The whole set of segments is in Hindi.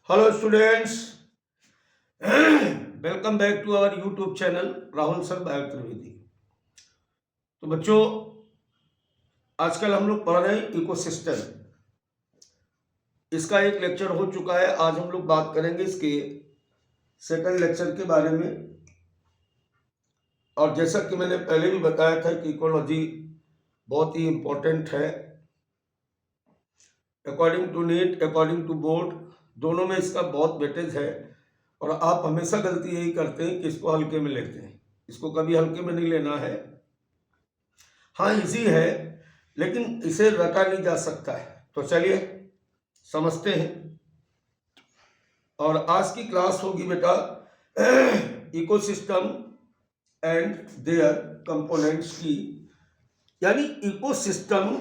Hello students, welcome back to our YouTube channel Rahul sir bio Trivedi. तो बच्चों, आजकल हम लोग पढ़ रहे हैं इकोसिस्टम। इसका एक लेक्चर हो चुका है। आज हम लोग बात करेंगे इसके सेकंड लेक्चर के बारे में। और जैसा कि मैंने पहले भी बताया था कि इकोलॉजी बहुत ही इम्पोर्टेंट है। According to NEET, according to board, दोनों में इसका बहुत वेटेज है। और आप हमेशा गलती यही करते हैं कि इसको हल्के में लेते हैं। इसको कभी हल्के में नहीं लेना है। हाँ, इजी है लेकिन इसे रटा नहीं जा सकता है। तो चलिए समझते हैं। और आज की क्लास होगी बेटा इकोसिस्टम एंड देयर कंपोनेंट्स की। यानी इकोसिस्टम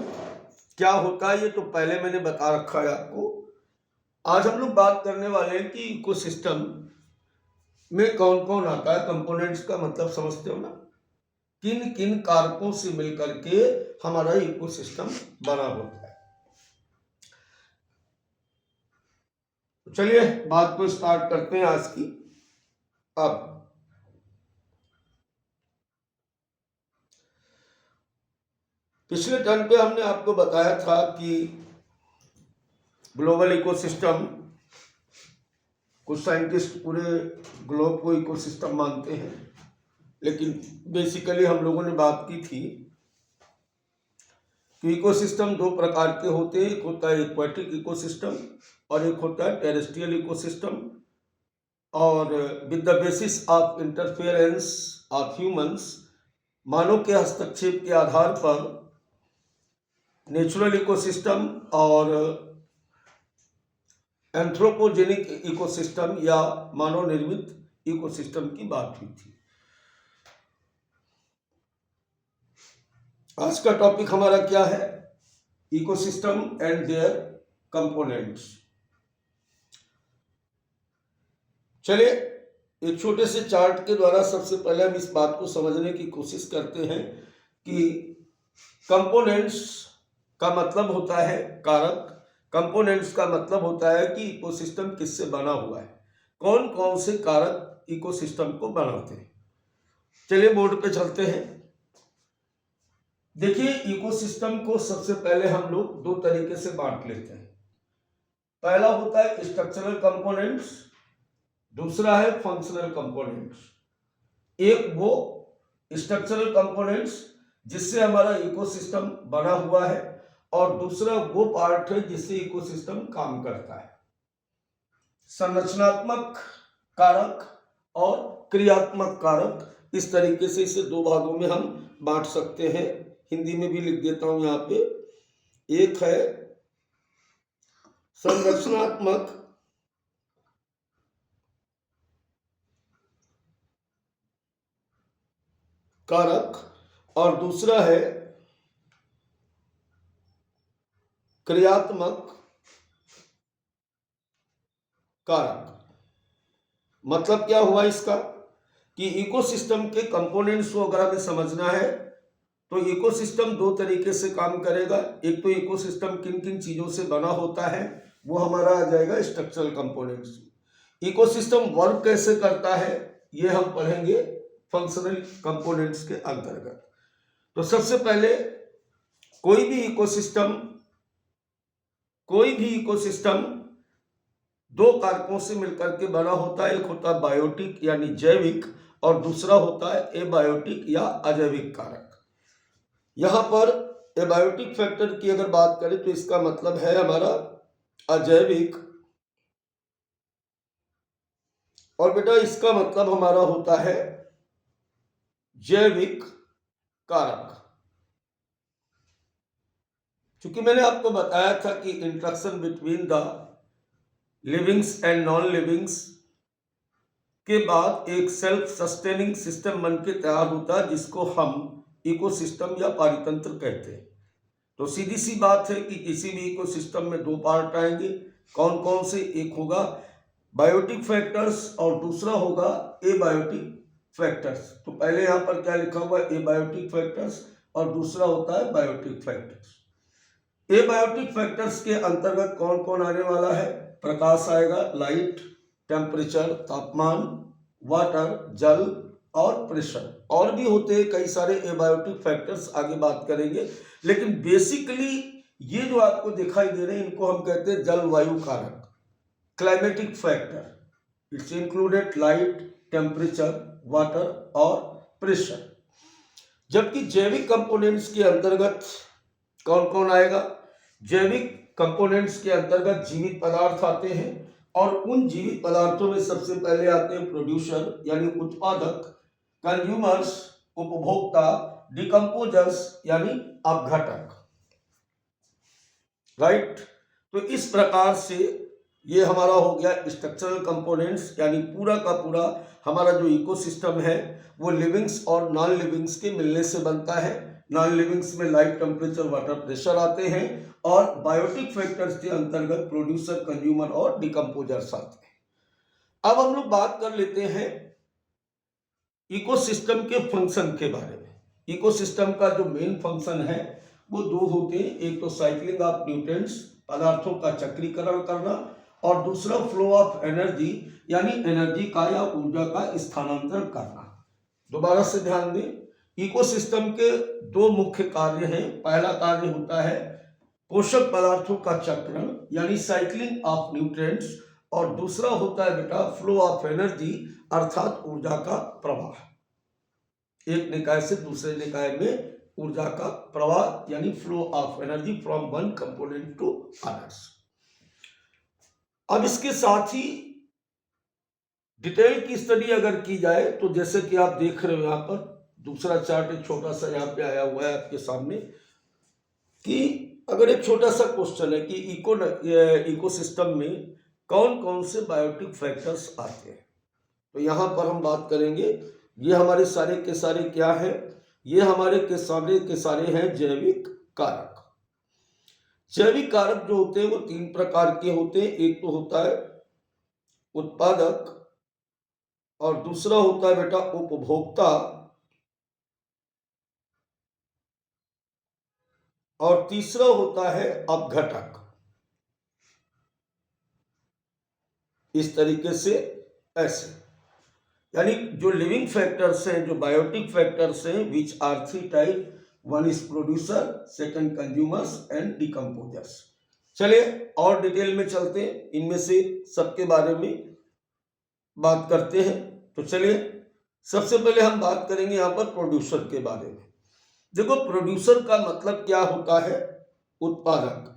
क्या होता है ये तो पहले मैंने बता रखा है आपको। आज हम लोग बात करने वाले हैं कि इकोसिस्टम में कौन कौन आता है। कंपोनेंट्स का मतलब समझते हो ना, किन किन कारकों से मिलकर के हमारा इकोसिस्टम बना होता है। तो चलिए बात को स्टार्ट करते हैं आज की। अब पिछले टर्न पे हमने आपको बताया था कि ग्लोबल इकोसिस्टम, कुछ साइंटिस्ट पूरे ग्लोब को इकोसिस्टम मानते हैं, लेकिन बेसिकली हम लोगों ने बात की थी कि इकोसिस्टम दो प्रकार के होते हैं। एक होता है एक्वाटिक इकोसिस्टम और एक होता है टेरेस्ट्रियल इकोसिस्टम। और with the basis of interference of humans, मानव के हस्तक्षेप के आधार पर नेचुरल इकोसिस्टम और एंथ्रोपोजेनिक इकोसिस्टम या मानव निर्मित इकोसिस्टम की बात हुई थी। आज का टॉपिक हमारा क्या है? Ecosystem and there components. चलिए एक छोटे से चार्ट के द्वारा सबसे पहले हम इस बात को समझने की कोशिश करते हैं कि कंपोनेंट्स का मतलब होता है कारक। कंपोनेंट्स का मतलब होता है कि इकोसिस्टम किससे बना हुआ है, कौन कौन से कारक इकोसिस्टम को बनाते हैं। चलिए बोर्ड पे चलते हैं। देखिए, इकोसिस्टम को सबसे पहले हम लोग दो तरीके से बांट लेते हैं। पहला होता है स्ट्रक्चरल कंपोनेंट्स, दूसरा है फंक्शनल कंपोनेंट्स। एक वो स्ट्रक्चरल कंपोनेंट्स जिससे हमारा इकोसिस्टम बना हुआ है, और दूसरा वो पार्ट है जिससे इकोसिस्टम काम करता है। संरचनात्मक कारक और क्रियात्मक कारक, इस तरीके से इसे दो भागों में हम बांट सकते हैं। हिंदी में भी लिख देता हूं यहां पे। एक है संरचनात्मक कारक और दूसरा है क्रियात्मक कारक। मतलब क्या हुआ इसका कि इकोसिस्टम के कंपोनेंट्स को अगर हमें समझना है तो इकोसिस्टम दो तरीके से काम करेगा। एक तो इकोसिस्टम किन किन चीजों से बना होता है वो हमारा आ जाएगा स्ट्रक्चरल कंपोनेंट्स। इकोसिस्टम वर्क कैसे करता है ये हम पढ़ेंगे फंक्शनल कंपोनेंट्स के अंतर्गत। तो सबसे पहले कोई भी इकोसिस्टम दो कारकों से मिलकर के बना होता है। एक होता है बायोटिक यानी जैविक, और दूसरा होता है एबायोटिक या अजैविक कारक। यहां पर एबायोटिक फैक्टर की अगर बात करें तो इसका मतलब है हमारा अजैविक, और बेटा इसका मतलब हमारा होता है जैविक कारक। क्योंकि मैंने आपको बताया था कि interaction between the livings and non livings के बाद एक सेल्फ सस्टेनिंग सिस्टम बन के तैयार होता है जिसको हम इकोसिस्टम या पारितंत्र कहते हैं। तो सीधी सी बात है कि किसी भी इकोसिस्टम में दो पार्ट आएंगे। कौन कौन से? एक होगा बायोटिक फैक्टर्स और दूसरा होगा एबायोटिक फैक्टर्स। तो पहले यहां पर क्या लिखा हुआ है? एबायोटिक फैक्टर्स, और दूसरा होता है बायोटिक फैक्टर्स। एबायोटिक फैक्टर्स के अंतर्गत कौन कौन आने वाला है? प्रकाश आएगा, लाइट, टेम्परेचर तापमान, वाटर जल और प्रेशर। और भी होते हैं कई सारे एबायोटिक फैक्टर्स, आगे बात करेंगे। लेकिन बेसिकली ये जो आपको दिखाई दे रहे हैं इनको हम कहते हैं जलवायु कारक, climatic factor. It's included light, temperature, water और प्रेशर। जबकि जैविक कंपोनेंट्स के अंतर्गत कौन कौन आएगा? जैविक कंपोनेंट्स के अंतर्गत जीवित पदार्थ आते हैं और उन जीवित पदार्थों में सबसे पहले आते हैं प्रोड्यूसर यानी उत्पादक, कंज्यूमर्स उपभोक्ता, डिकम्पोजर्स यानी अपघटक। राइट। तो इस प्रकार से ये हमारा हो गया स्ट्रक्चरल कंपोनेंट्स, यानी पूरा का पूरा हमारा जो इकोसिस्टम है वो लिविंग्स और नॉन लिविंग्स के मिलने से बनता है। नॉन लिविंग्स में लाइट, टेम्परेचर, वाटर, प्रेशर आते हैं और बायोटिक फैक्टर्स के अंतर्गत प्रोड्यूसर, कंज्यूमर और डिकम्पोजर्स आते हैं। अब हम लोग बात कर लेते हैं इकोसिस्टम के फंक्शन के बारे में। इकोसिस्टम का जो मेन फंक्शन है वो दो होते हैं, एक तो साइक्लिंग ऑफ न्यूट्रिएंट्स, पदार्थों का चक्रीकरण करना, और दूसरा फ्लो ऑफ एनर्जी यानी एनर्जी का या ऊर्जा का स्थानांतरण करना। दोबारा से ध्यान दें, इकोसिस्टम के दो मुख्य कार्य हैं। पहला कार्य होता है पोषक पदार्थों का चक्रण यानी साइक्लिंग ऑफ न्यूट्रिएंट्स, और दूसरा होता है बेटा फ्लो ऑफ एनर्जी अर्थात ऊर्जा का प्रवाह। एक निकाय से दूसरे निकाय में ऊर्जा का प्रवाह यानी flow of energy from one component to others. अब इसके साथ ही डिटेल की स्टडी अगर की जाए तो जैसे कि आप देख रहे हो यहाँ पर दूसरा चार्ट एक छोटा सा यहाँ पे आया हुआ है आपके सामने, कि अगर एक छोटा सा क्वेश्चन है कि इकोसिस्टम में कौन कौन से बायोटिक फैक्टर्स आते हैं, तो यहाँ पर हम बात करेंगे। ये हमारे सारे के सारे क्या है? ये हमारे के सारे हैं जैविक कारक। जैविक कारक जो होते हैं वो तीन प्रकार के होते हैं। एक तो होता है उत्पादक, और दूसरा होता है बेटा उपभोक्ता, और तीसरा होता है अपघटक। इस तरीके से ऐसे, यानी जो लिविंग फैक्टर्स हैं, जो बायोटिक फैक्टर्स हैं, which are three type, one is producer, second consumers and decomposers. चलिए और डिटेल में चलते हैं, इनमें से सबके बारे में बात करते हैं। तो चलिए सबसे पहले हम बात करेंगे यहाँ पर प्रोड्यूसर के बारे में। देखो प्रोड्यूसर का मतलब क्या होता है? उत्पादक।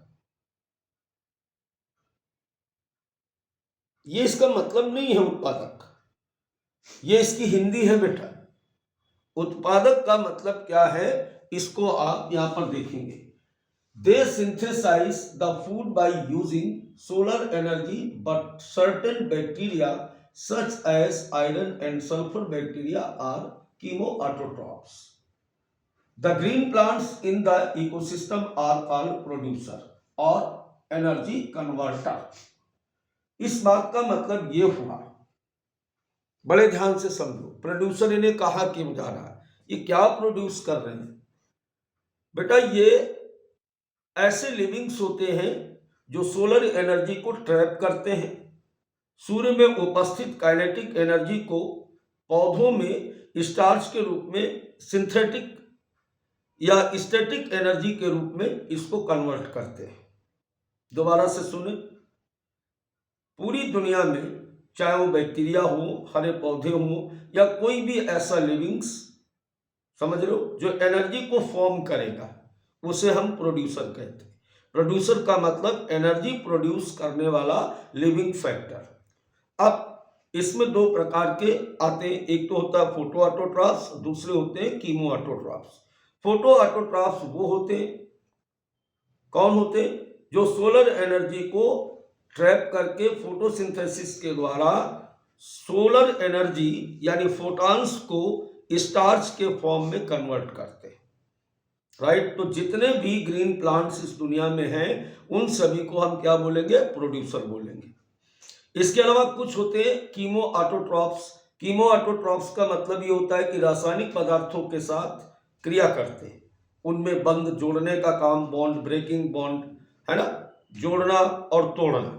ये इसका मतलब नहीं है उत्पादक, ये इसकी हिंदी है बेटा। उत्पादक का मतलब क्या है इसको आप यहां पर देखेंगे। They synthesise the food by using solar energy, but certain bacteria such as iron and sulphur bacteria are chemoautotrophs. The green plants in the ecosystem are called producer और एनर्जी कन्वर्टर। इस बात का मतलब ये हुआ, बड़े ध्यान से समझो, प्रोड्यूसर इन्हें कहा क्यों जा रहा है, ये क्या प्रोड्यूस कर रहे हैं बेटा? ये ऐसे लिविंग्स होते हैं जो सोलर एनर्जी को ट्रैप करते हैं, सूर्य में उपस्थित काइनेटिक एनर्जी को पौधों में स्टार्च के रूप में, सिंथेटिक या स्टैटिक एनर्जी के रूप में इसको कन्वर्ट करते हैं। दोबारा से सुने, पूरी दुनिया में चाहे वो बैक्टीरिया हो, हरे पौधे हो, या कोई भी ऐसा लिविंग्स, समझ लो, जो एनर्जी को फॉर्म करेगा, उसे हम प्रोड्यूसर कहते हैं। प्रोड्यूसर का मतलब एनर्जी प्रोड्यूस करने वाला लिविंग फैक्टर। अब इसमें दो प्रकार के आते हैं, एक तो होता है फोटो ऑटोट्रॉफ्स, दूसरे होते हैं कीमो ऑटोट्रॉफ्स। फोटो ऑटोट्रॉफ्स वो होते हैं, कौन होते हैं? जो सोलर एनर्जी को ट्रैप करके फोटोसिंथेसिस के द्वारा सोलर एनर्जी यानी फोटॉन्स को स्टार्च के फॉर्म में कन्वर्ट करते हैं। राइट। तो जितने भी ग्रीन प्लांट्स इस दुनिया में हैं उन सभी को हम क्या बोलेंगे? प्रोड्यूसर बोलेंगे। इसके अलावा कुछ होते हैं कीमो ऑटोट्रॉफ्स। कीमो ऑटोट्रॉफ्स का मतलब ये होता है कि रासायनिक पदार्थों के साथ क्रिया करते हैं, उनमें बंध जोड़ने का काम, बॉन्ड ब्रेकिंग, बॉन्ड है ना, जोड़ना और तोड़ना।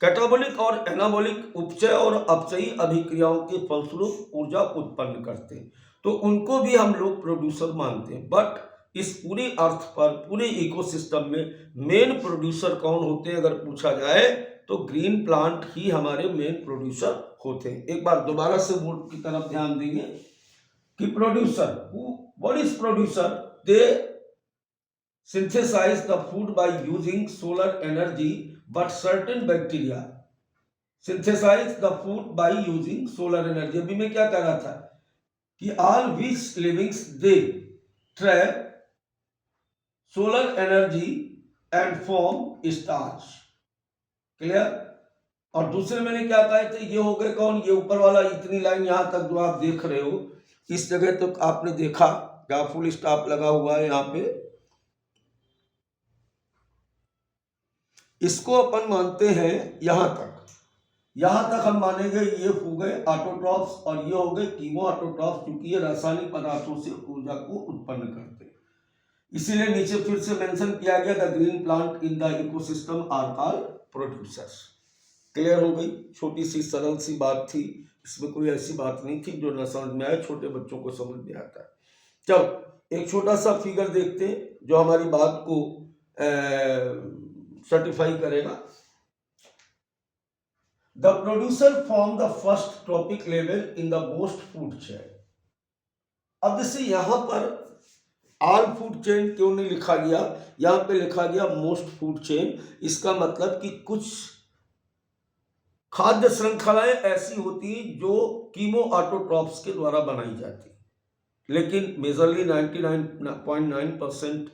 कैटाबोलिक और एनाबोलिक उपचय और अपचयी अभिक्रियाओं के फलस्वरूप ऊर्जा उत्पन्न करते हैं, तो उनको भी हम लोग प्रोड्यूसर मानते हैं। बट इस पूरी अर्थ पर, पूरे इकोसिस्टम में मेन प्रोड्यूसर कौन होते हैं अगर पूछा जाए तो ग्रीन प्लांट ही हमारे मेन प्रोड्यूसर होते हैं। एक बार दोबारा से बोर्ड की तरफ ध्यान देंगे कि producer, what is producer? They synthesize the food by using solar energy, but certain bacteria synthesize the food by using solar energy। अभी मैं क्या कह रहा था कि all which livings they trap solar energy and form starch। Clear? और दूसरे मैंने क्या कहा था, ये हो गए कौन? ये ऊपर वाला, इतनी लाइन यहां तक जो आप देख रहे हो, इस जगह तो आपने देखा जहां फुल स्टॉप लगा हुआ है, यहां पे इसको अपन मानते हैं यहां तक हम मानेंगे ये हो गए ऑटोट्रॉफ्स और ये हो गए कीमो ऑटोट्रॉफ्स, क्योंकि ये रासायनिक पदार्थों से ऊर्जा को उत्पन्न करते हैं। इसीलिए नीचे फिर से मेंशन किया गया the green plant in the ecosystem are called producers. Clear हो गई? छोटी सी सरल सी बात थी, इसमें कोई ऐसी बात नहीं थी जो न समझ में आए, छोटे बच्चों को समझ में आता है। चलो एक छोटा सा फिगर देखते हैं जो हमारी बात को सर्टिफाई करेगा। The producer form the first trophic level in the most food chain. अब जैसे यहां पर ऑल फूड चेन क्यों नहीं लिखा गया, यहां पे लिखा गया मोस्ट फूड चेन। इसका मतलब कि कुछ खाद्य श्रृंखलाएं ऐसी होती जो कीमो ऑटोट्रॉफ्स के द्वारा बनाई जाती, लेकिन मेजरली 99.9%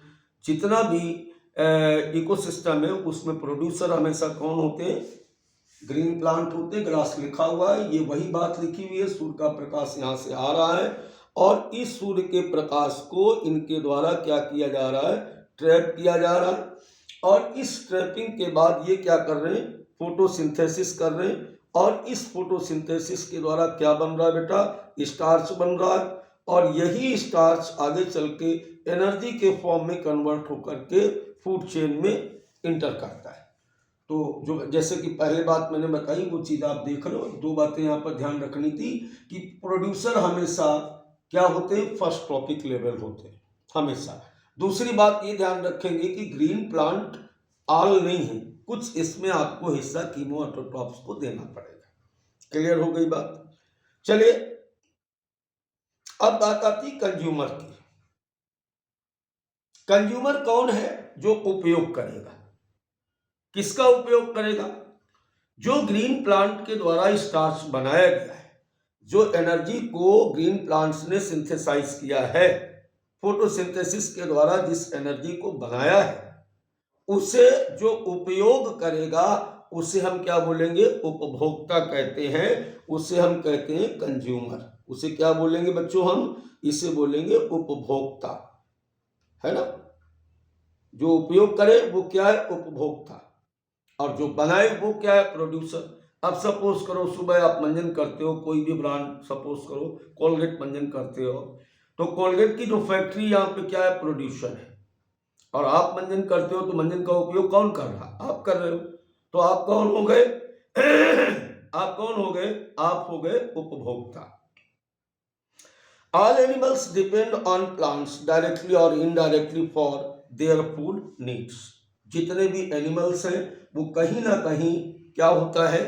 जितना भी इकोसिस्टम है उसमें प्रोड्यूसर हमेशा कौन होते हैं? ग्रीन प्लांट होते। ग्रास लिखा हुआ है, ये वही बात लिखी हुई है। सूर्य का प्रकाश यहाँ से आ रहा है और इस सूर्य के प्रकाश को इनके द्वारा क्या किया जा रहा है? ट्रैप किया जा रहा है। और इस ट्रैपिंग के बाद ये क्या कर रहे हैं? फोटोसिंथेसिस कर रहे हैं। और इस फोटोसिंथेसिस के द्वारा क्या बन रहा है बेटा? स्टार्च बन रहा है। और यही स्टार्च आगे चल के एनर्जी के फॉर्म में कन्वर्ट होकर के फूड चेन में इंटर करता है। तो जो जैसे कि पहले बात मैंने बताई वो चीज़ आप देख लो। दो बातें यहाँ पर ध्यान रखनी थी कि प्रोड्यूसर हमेशा क्या होते हैं? फर्स्ट ट्रॉपिक लेवल होते हैं हमेशा। दूसरी बात ये ध्यान रखेंगे कि ग्रीन प्लांट ऑल नहीं है, कुछ इसमें आपको हिस्सा कीमो ऑटोट्रॉफ्स को देना पड़ेगा। क्लियर हो गई बात? चलिए अब बात आती कंज्यूमर की। कंज्यूमर कौन है जो उपयोग करेगा? किसका उपयोग करेगा? जो ग्रीन प्लांट के द्वारा स्टार्च बनाया गया है, जो एनर्जी को ग्रीन प्लांट्स ने सिंथेसाइज किया है, फोटोसिंथेसिस के द्वारा जिस एनर्जी को बनाया है, उसे जो उपयोग करेगा उसे हम क्या बोलेंगे? उपभोक्ता कहते हैं। उसे हम कहते हैं कंज्यूमर। उसे क्या बोलेंगे बच्चों? हम इसे बोलेंगे उपभोक्ता, है ना? जो उपयोग करे वो क्या है? उपभोक्ता। और जो बनाए वो क्या है? प्रोड्यूसर। अब सपोज करो सुबह आप मंजन करते हो, कोई भी ब्रांड, सपोज करो कोलगेट मंजन करते हो, तो कोलगेट की जो फैक्ट्री यहाँ पे क्या है? प्रोड्यूसर है। और आप मंजन करते हो तो मंजन का उपयोग कौन कर रहा? आप कर रहे हो। तो आप कौन हो गए? आप कौन हो गए? आप हो गए उपभोक्ता। All animals depend on plants directly or indirectly for their food needs। जितने भी एनिमल्स हैं वो कहीं ना कहीं क्या होता है?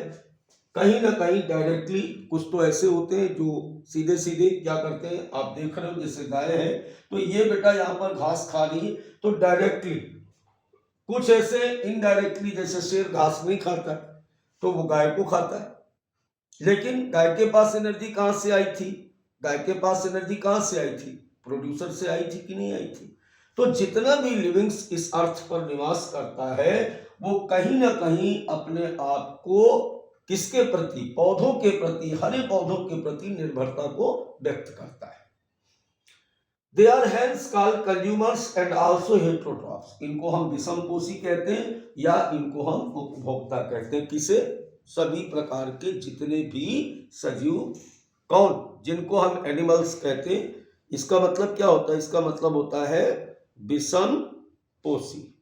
कहीं ना कहीं डायरेक्टली, कुछ तो ऐसे होते हैं जो सीधे सीधे क्या करते हैं, आप देख रहे हो जैसे गाय है तो ये बेटा यहाँ पर घास खा रही है तो डायरेक्टली, कुछ ऐसे इनडायरेक्टली, जैसे शेर घास नहीं खाता तो वो गाय को खाता है। लेकिन गाय के पास एनर्जी कहाँ से आई थी? गाय के पास एनर्जी कहाँ से आई थी? प्रोड्यूसर से आई थी कि नहीं आई थी? तो जितना भी लिविंग्स इस अर्थ पर निवास करता है वो कहीं ना कहीं अपने आप को किसके प्रति? पौधों के प्रति, हरे पौधों के प्रति निर्भरता को व्यक्त करता है। They are hence called consumers and also heterotrophs। इनको हम विषमपोषी कहते हैं या इनको हम उपभोक्ता कहते हैं। किसे? सभी प्रकार के जितने भी सजीव, कौन? जिनको हम एनिमल्स कहते हैं। इसका मतलब क्या होता है? इसका मतलब होता है विषमपोषी।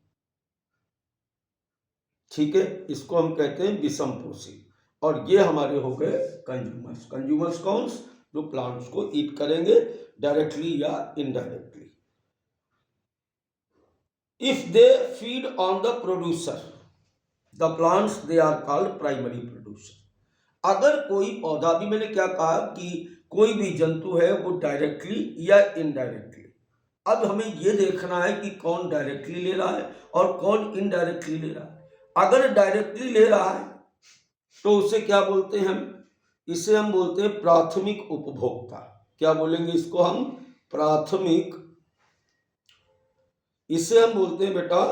ठीक है, इसको हम कहते हैं विषम पोषी। और ये हमारे हो गए कंज्यूमर्स। कंज्यूमर्स कौन? जो प्लांट्स को ईट करेंगे डायरेक्टली या indirectly. If they feed on the producer the plants they are called primary producer. अगर कोई पौधा भी, मैंने क्या कहा कि कोई भी जंतु है वो डायरेक्टली या इनडायरेक्टली। अब हमें ये देखना है कि कौन डायरेक्टली ले रहा है और कौन इनडायरेक्टली ले रहा है। अगर डायरेक्टली ले रहा है तो उसे क्या बोलते हैं हम? इसे हम बोलते हैं प्राथमिक उपभोक्ता। क्या बोलेंगे इसको हम? प्राथमिक। इसे हम बोलते हैं बेटा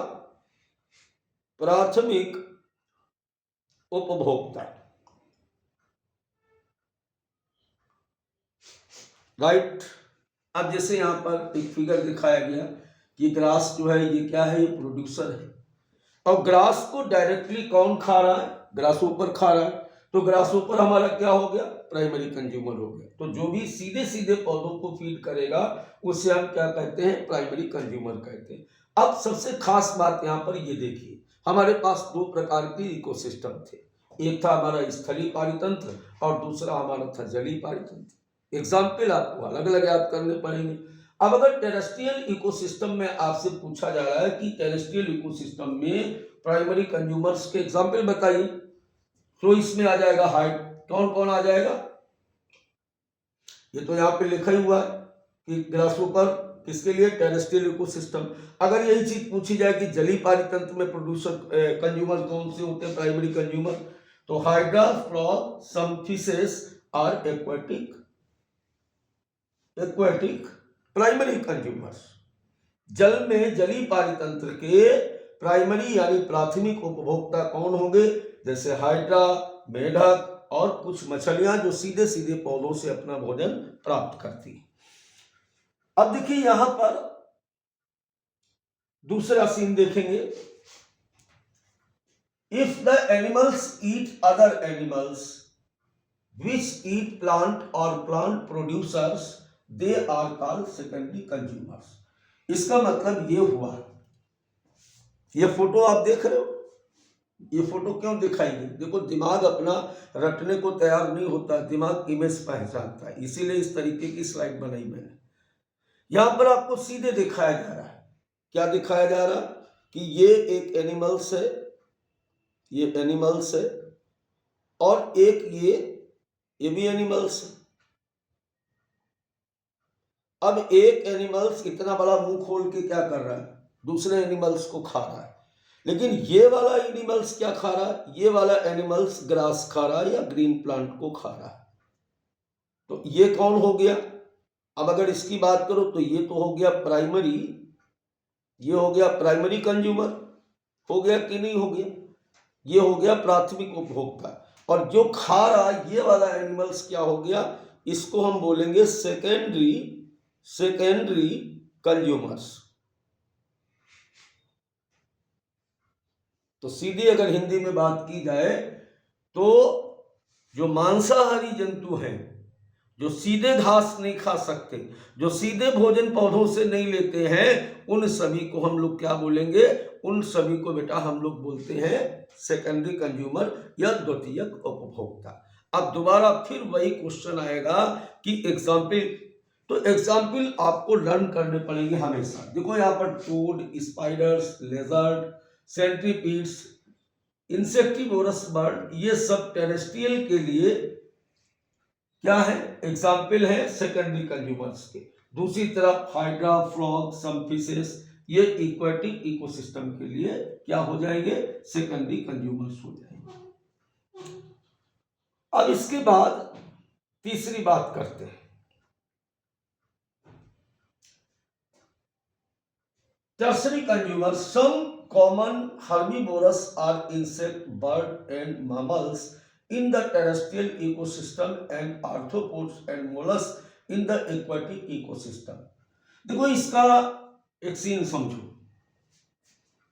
प्राथमिक उपभोक्ता, राइट। अब जैसे यहां पर एक फिगर दिखाया गया कि ग्रास जो है ये क्या है? ये प्रोड्यूसर है। और ग्रास को डायरेक्टली कौन खा रहा है? ग्रास ऊपर खा रहा है, तो ग्रास ऊपर हमारा क्या हो गया? प्राइमरी कंज्यूमर हो गया। तो जो भी सीधे सीधे पौधों को फीड करेगा उसे हम क्या कहते हैं? प्राइमरी कंज्यूमर कहते हैं। अब सबसे खास बात यहाँ पर ये देखिए, हमारे पास दो प्रकार के इकोसिस्टम थे। एक था हमारा स्थलीय पारितंत्र और दूसरा हमारा था जलीय पारितंत्र। एग्जाम्पल आपको अलग अलग याद करने पड़ेंगे। अब अगर टेरेस्ट्रियल इकोसिस्टम में आपसे पूछा जा रहा है कि टेरेस्ट्रियल इकोसिस्टम में प्राइमरी कंज्यूमर्स के एग्जाम्पल बताइए, तो इसमें आ जाएगा हाइट। कौन कौन आ जाएगा? ये तो यहाँ पे लिखा ही हुआ है कि ग्रासहोपर किसके लिए? Terrestrial ecosystem. अगर यही चीज पूछी जाए कि जलीय पारितंत्र में प्रोड्यूसर कंज्यूमर कौन से होते हैं? प्राइमरी कंज्यूमर, तो hydra, frog, some fishes are aquatic primary consumers. जल में जलीय पारितंत्र के प्राइमरी यानी प्राथमिक उपभोक्ता कौन होंगे? जैसे हाइड्रा, मेढक और कुछ मछलियां जो सीधे सीधे पौधों से अपना भोजन प्राप्त करती हैं। अब देखिए यहां पर दूसरा सीन देखेंगे। If the animals eat other animals which eat plant और plant producers they are called secondary consumers. इसका मतलब ये हुआ, ये फोटो आप देख रहे हो, ये फोटो क्यों दिखाई गई? देखो, दिमाग अपना रटने को तैयार नहीं होता, दिमाग इमेज पहचानता है, इसीलिए इस तरीके की स्लाइड बनाई मैंने। यहां पर आपको सीधे दिखाया जा रहा है, क्या दिखाया जा रहा है कि ये एक एनिमल्स है, ये एनिमल्स है, और एक ये भी एनिमल्स है। अब एक एनिमल्स इतना बड़ा मुंह खोल के क्या कर रहा है? दूसरे एनिमल्स को खा रहा है। लेकिन ये वाला एनिमल्स क्या खा रहा है? ये वाला एनिमल्स ग्रास खा रहा है या ग्रीन प्लांट को खा रहा है। तो ये कौन हो गया? अब अगर इसकी बात करो तो ये तो हो गया प्राइमरी, ये हो गया प्राइमरी कंज्यूमर, हो गया कि नहीं हो गया? ये हो गया प्राथमिक उपभोक्ता। और जो खा रहा ये वाला एनिमल्स क्या हो गया? इसको हम बोलेंगे सेकेंडरी कंज्यूमर्स। तो सीधी अगर हिंदी में बात की जाए तो जो मांसाहारी जंतु हैं, जो सीधे घास नहीं खा सकते, जो सीधे भोजन पौधों से नहीं लेते हैं, उन सभी को हम लोग क्या बोलेंगे? उन सभी को बेटा हम लोग बोलते हैं सेकेंडरी कंज्यूमर या द्वितीयक उपभोक्ता। अब दोबारा फिर वही क्वेश्चन आएगा कि एग्जाम्पल, तो एग्जाम्पल आपको लर्न करने पड़ेंगे हमेशा। देखो यहाँ पर toad, spiders, lizard, centipedes, insectivorous bird, ये सब टेरेस्ट्रियल के लिए क्या है? एग्जाम्पल है सेकेंडरी कंज्यूमर्स के। दूसरी तरफ हाइड्रा, फ्रॉग, सम फिशेस, ये इक्वेटिक इकोसिस्टम के लिए क्या हो जाएंगे? सेकेंडरी कंज्यूमर्स हो जाएंगे। अब इसके बाद तीसरी बात करते हैं, tertiary consumer. Some common herbivores are insect, bird and mammals in the terrestrial ecosystem and arthropods and mollusks in the aquatic ecosystem। देखो इसका एक सीन समझो।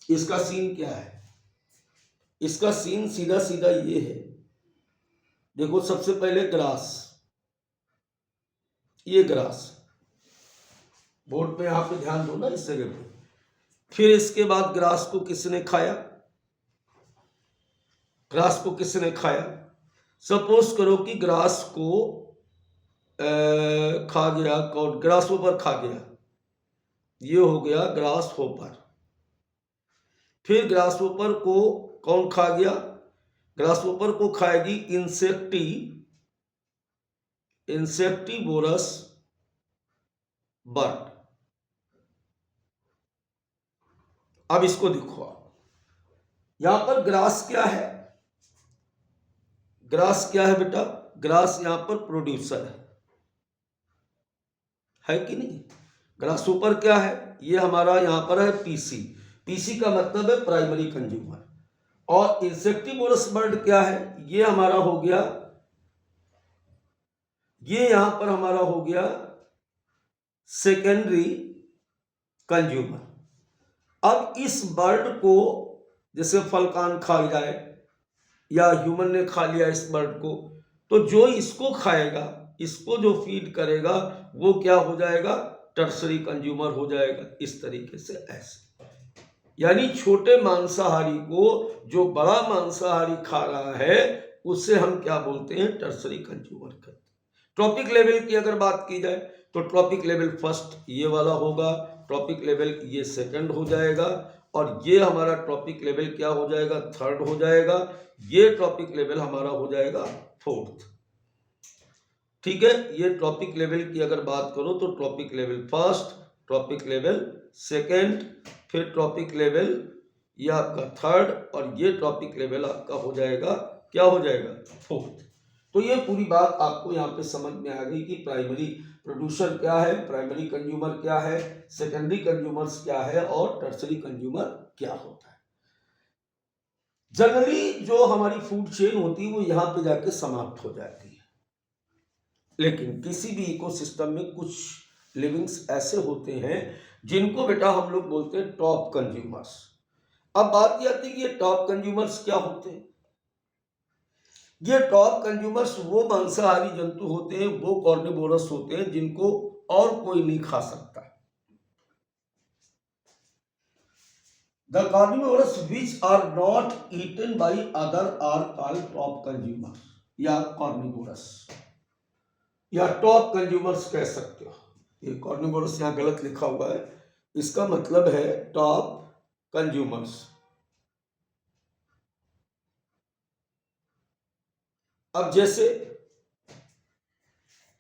इसका सीन क्या है? इसका सीन सीधा सीधा ये है। देखो सबसे पहले ग्रास, ये ग्रास, बोर्ड पे यहां पे ध्यान दो ना इस जगह पे। फिर इसके बाद ग्रास को किसने खाया? ग्रास को किसने खाया? सपोज करो कि ग्रास को खा गया कौन? ग्रास होपर खा गया, ये हो गया ग्रास होपर। फिर ग्रास होपर को कौन खा गया? ग्रास होपर को खाएगी इंसेक्टिवोरस बर्ड। अब इसको देखो आप, यहां पर ग्रास क्या है? ग्रास क्या है बेटा? ग्रास यहां पर प्रोड्यूसर है कि नहीं? ग्रास ऊपर क्या है? ये हमारा यहां पर है पीसी। पीसी का मतलब है प्राइमरी कंज्यूमर। और इंसेक्टिवोरस बर्ड क्या है? ये हमारा हो गया, ये यहां पर हमारा हो गया सेकेंडरी कंज्यूमर। अब इस बर्ड को जैसे फलकान खा जाए या ह्यूमन ने खा लिया इस बर्ड को, तो जो इसको खाएगा, इसको जो फीड करेगा, वो क्या हो जाएगा? टर्सरी कंज्यूमर हो जाएगा। इस तरीके से ऐसे, यानी छोटे मांसाहारी को जो बड़ा मांसाहारी खा रहा है, उससे हम क्या बोलते हैं? टर्सरी कंज्यूमर कहते हैं। ट्रॉपिक लेवल की अगर बात की जाए तो ट्रॉपिक लेवल फर्स्ट ये वाला होगा, ट्रॉपिक लेवल ये सेकंड हो जाएगा, और ये हमारा ट्रॉपिक लेवल क्या हो जाएगा? थर्ड हो जाएगा। ये ट्रॉपिक लेवल हमारा हो जाएगा फोर्थ। ठीक है, ये ट्रॉपिक लेवल की अगर बात करो तो trophic level first, trophic level second, फिर ट्रॉपिक लेवल ये आपका थर्ड, और ये ट्रॉपिक लेवल आपका हो जाएगा, क्या हो जाएगा? फोर्थ। तो ये पूरी बात आपको यहाँ पे समझ में आ गई कि प्राइमरी प्रोड्यूसर क्या है, प्राइमरी कंज्यूमर क्या है, सेकेंडरी कंज्यूमर्स क्या है, और टर्सरी कंज्यूमर क्या होता है। जनरली जो हमारी फूड चेन होती है वो यहाँ पे जाके समाप्त हो जाती है, लेकिन किसी भी इकोसिस्टम में कुछ लिविंग्स ऐसे होते हैं जिनको बेटा हम लोग बोलते हैं टॉप कंज्यूमर्स। अब बात यह आती है कि ये टॉप कंज्यूमर्स क्या होते हैं? ये टॉप कंज्यूमर्स वो मांसाहारी जंतु होते हैं, वो कार्निवोरस होते हैं जिनको और कोई नहीं खा सकता। The carnivorous which are not eaten by other are called top consumer या कार्निवोरस, या टॉप कंज्यूमर्स कह सकते हो। ये कार्निवोरस यहाँ गलत लिखा हुआ है, इसका मतलब है टॉप कंज्यूमर्स। अब जैसे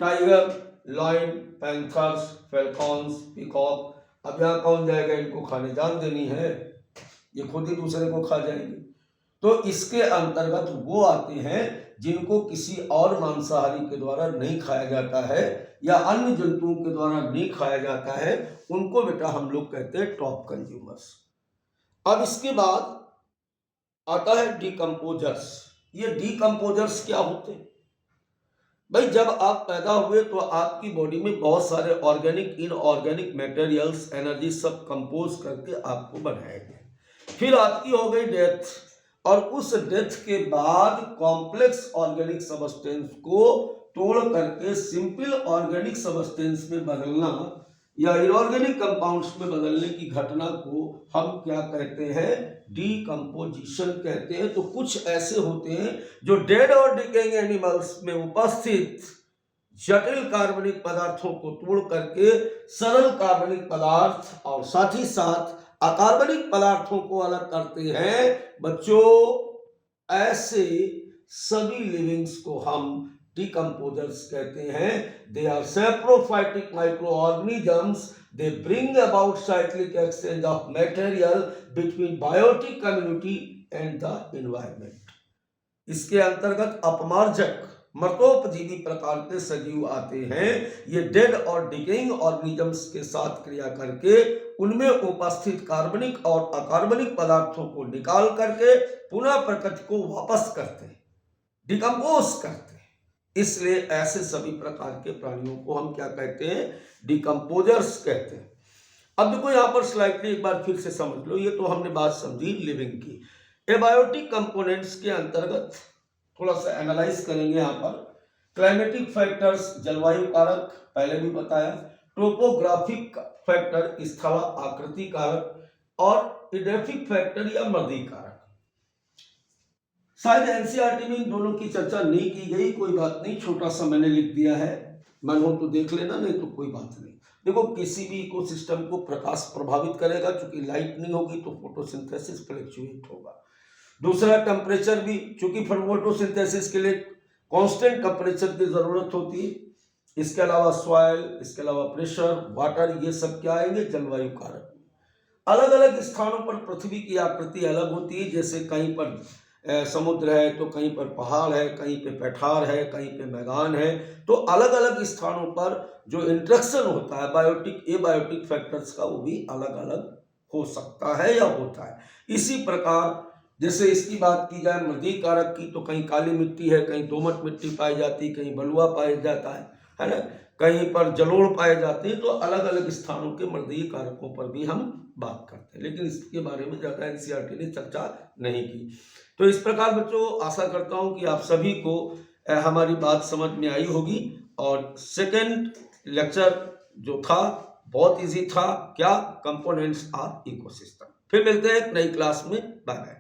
टाइगर, लायन, पैंथर्स, फैल्कॉन्स, पीकॉक, अब यहाँ कौन जाएगा इनको खाने? जान देनी है, ये खुद ही दूसरे को खा जाएंगे। तो इसके अंतर्गत वो आते हैं जिनको किसी और मांसाहारी के द्वारा नहीं खाया जाता है या अन्य जंतुओं के द्वारा नहीं खाया जाता है, उनको बेटा हम लोग कहते हैं टॉप कंज्यूमर्स। अब इसके बाद आता है डिकम्पोजर्स। ये डिकम्पोजर्स क्या होते हैं? भाई जब आप पैदा हुए तो आपकी बॉडी में बहुत सारे ऑर्गेनिक इनऑर्गेनिक मटेरियल्स, एनर्जी सब कंपोज करके आपको बनाया गया। फिर आपकी हो गई डेथ, और उस डेथ के बाद कॉम्प्लेक्स ऑर्गेनिक सबस्टेंस को तोड़ करके सिंपल ऑर्गेनिक सबस्टेंस में बदलना या इनऑर्गेनिक कंपाउंड्स में बदलने की घटना को हम क्या कहते हैं? डीकम्पोजिशन कहते हैं। तो कुछ ऐसे होते हैं जो डेड और डिकेइंग एनिमल्स में उपस्थित जटिल कार्बनिक पदार्थों को तोड़ करके सरल कार्बनिक पदार्थ और साथ ही साथ अकार्बनिक पदार्थों को अलग करते हैं। बच्चों, ऐसे सभी लिविंग्स को हम डिकम्पोजर्स कहते हैं। They are saprophytic microorganisms. They bring about cyclic exchange of material between biotic community and the environment. इसके अंतर्गत अपमार्जक मृतोपजीवी प्रकार के सजीव आते हैं। ये डेड और डिकेइंग ऑर्गेनिजम्स के साथ क्रिया करके उनमें उपस्थित कार्बनिक और अकार्बनिक पदार्थों को निकाल करके पुनः प्रकृति को वापस करते हैं, डिकम्पोज करते हैं। इसलिए ऐसे सभी प्रकार के प्राणियों को हम क्या कहते हैं? डिकम्पोजर्स कहते हैं। अब देखो यहां पर स्लाइडली एक बार फिर से समझ लो, ये तो हमने बात समझी लिविंग की। एबायोटिक कंपोनेंट्स के अंतर्गत थोड़ा सा एनालाइज करेंगे। यहाँ पर क्लाइमेटिक फैक्टर्स, जलवायु कारक पहले भी बताया, टोपोग्राफिक फैक्टर स्थल आकृति कारक, और इडेफिक फैक्टर या मृदी कारक। शायद एनसीईआरटी में इन दोनों की चर्चा नहीं की गई, कोई बात नहीं, छोटा सा मैंने लिख दिया है, मन हो तो देख लेना, नहीं तो कोई बात नहीं। देखो, किसी भी इकोसिस्टम को प्रकाश प्रभावित करेगा, क्योंकि लाइट नहीं होगी तो फोटोसिंथेसिस फ्लक्चुएट होगा। दूसरा, टेम्परेचर भी, क्योंकि फोटोसिंथेसिस के लिए कांस्टेंट टेम्परेचर की जरूरत होती है। इसके अलावा सॉइल, इसके अलावा प्रेशर, वाटर, ये सब क्या आएंगे, जलवायु कारक। अलग अलग स्थानों पर पृथ्वी की आकृति अलग होती है, जैसे कहीं पर समुद्र है तो कहीं पर पहाड़ है, कहीं पे पठार है, कहीं पे मैदान है। तो अलग अलग स्थानों पर जो इंटरेक्शन होता है बायोटिक एबायोटिक फैक्टर्स का, वो भी अलग अलग हो सकता है या होता है। इसी प्रकार जैसे इसकी बात की जाए मृदी कारक की, तो कहीं काली मिट्टी है, कहीं दोमट मिट्टी पाई जाती है, कहीं बलुआ पाया जाता है ना, कहीं पर जलोढ़ पाए जाते हैं। तो अलग अलग स्थानों के मृदीय कारकों पर भी हम बात करते हैं, लेकिन इसके बारे में ज़्यादा एनसीईआरटी ने चर्चा नहीं की। तो इस प्रकार बच्चों, आशा करता हूं कि आप सभी को हमारी बात समझ में आई होगी। और सेकेंड लेक्चर जो था बहुत इजी था, क्या, कंपोनेंट्स ऑफ इकोसिस्टम। फिर मिलते हैं एक नई क्लास में, बाय बाय।